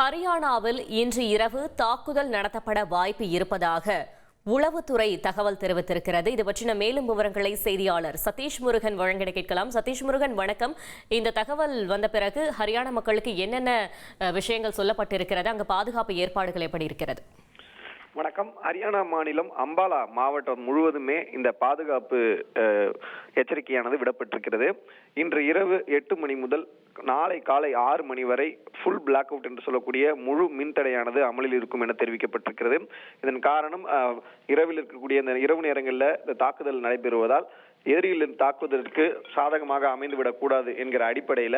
ஹரியானாவில் இன்று இரவு தாக்குதல் நடத்தப்பட வாய்ப்பு இருப்பதாக உளவுத்துறை தகவல் தெரிவித்திருக்கிறது. இது பற்றின மேலும் விவரங்களை செய்தியாளர் சதீஷ் முருகன் வழங்கிட கேட்கலாம். சதீஷ் முருகன், வணக்கம். இந்த தகவல் வந்த பிறகு ஹரியானா மக்களுக்கு என்னென்ன விஷயங்கள் சொல்லப்பட்டிருக்கிறது? அங்கு பாதுகாப்பு ஏற்பாடுகள் எப்படி இருக்கிறது? வணக்கம். ஹரியானா மாநிலம் அம்பாலா மாவட்டம் முழுவதுமே இந்த பாதுகாப்பு எச்சரிக்கையானது விடப்பட்டிருக்கிறது. இன்று இரவு 8 மணி முதல் நாளை காலை 6 மணி வரை ஃபுல் பிளாக் அவுட் என்று சொல்லக்கூடிய முழு மின்தடையானது அமலில் இருக்கும் என தெரிவிக்கப்பட்டிருக்கிறது. இதன் காரணம் இரவில் இருக்கக்கூடிய இந்த இரவு நேரங்களில் இந்த தாக்குதல் நடைபெறுவதால் எதிரிகளின் தாக்குதலுக்கு சாதகமாக அமைந்துவிடக் கூடாது என்கிற அடிப்படையில்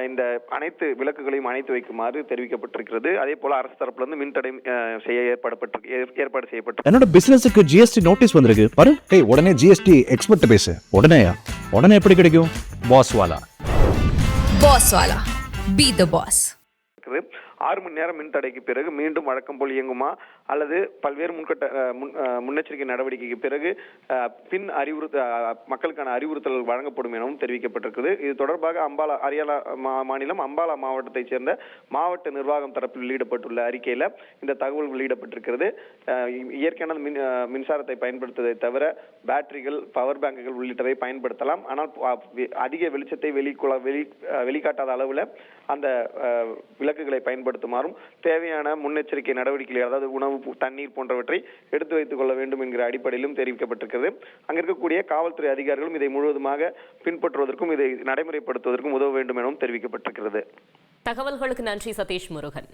இந்த அனைத்து விளக்குகளையும் அணைத்து வைக்குமாறு தெரிவிக்கப்பட்டிருக்கிறது. அதே போல அரசு தரப்பிலிருந்து மின்தடை செய்ய ஏற்பாடு செய்யப்பட்டு என்னோட பிசினஸுக்கு ஜிஎஸ்டி நோட்டீஸ் வந்திருக்கு பாரு. உடனே ஜிஎஸ்டி எக்ஸ்பர்ட் பேசு. உடனே எப்படி கிடைக்கும்? பாஸ் வாலா பி தி பாஸ். 6 மணி நேரம் மின்தடைக்கு பிறகு மீண்டும் வழக்கம் போல் இயங்குமா அல்லது பல்வேறு முன்னெச்சரிக்கை நடவடிக்கைக்கு பிறகு பின் மக்களுக்கான அறிவுறுத்தல் வழங்கப்படும் எனவும் தெரிவிக்கப்பட்டிருக்கிறது. இது தொடர்பாக ஹரியானா மாநிலம் அம்பாலா மாவட்டத்தைச் சேர்ந்த மாவட்ட நிர்வாகம் தரப்பில் வெளியிடப்பட்டுள்ள அறிக்கையில இந்த தகவல் வெளியிடப்பட்டிருக்கிறது. இயற்கையான மின்சாரத்தை பயன்படுத்துவதை தவிர பேட்டரிகள், பவர் பேங்குகள் உள்ளிட்டவை பயன்படுத்தலாம். ஆனால் அதிக வெளிச்சத்தை வெளிக்காட்டாத அளவில் அந்த விளக்குகளை பயன்படுத்துமாறும் தேவையான முன்னெச்சரிக்கை நடவடிக்கைகள், அதாவது உணவு, தண்ணீர் போன்றவற்றை எடுத்து வைத்துக் கொள்ள வேண்டும் என்கிற அடிப்படையிலும் தெரிவிக்கப்பட்டிருக்கிறது. அங்க இருக்கக்கூடிய காவல்துறை அதிகாரிகளும் இதை முழுவதுமாக பின்பற்றுவதற்கும் இதை நடைமுறைப்படுத்துவதற்கும் உதவ வேண்டும் எனவும் தெரிவிக்கப்பட்டிருக்கிறது. தகவல்களுக்கு நன்றி சதீஷ் முருகன்.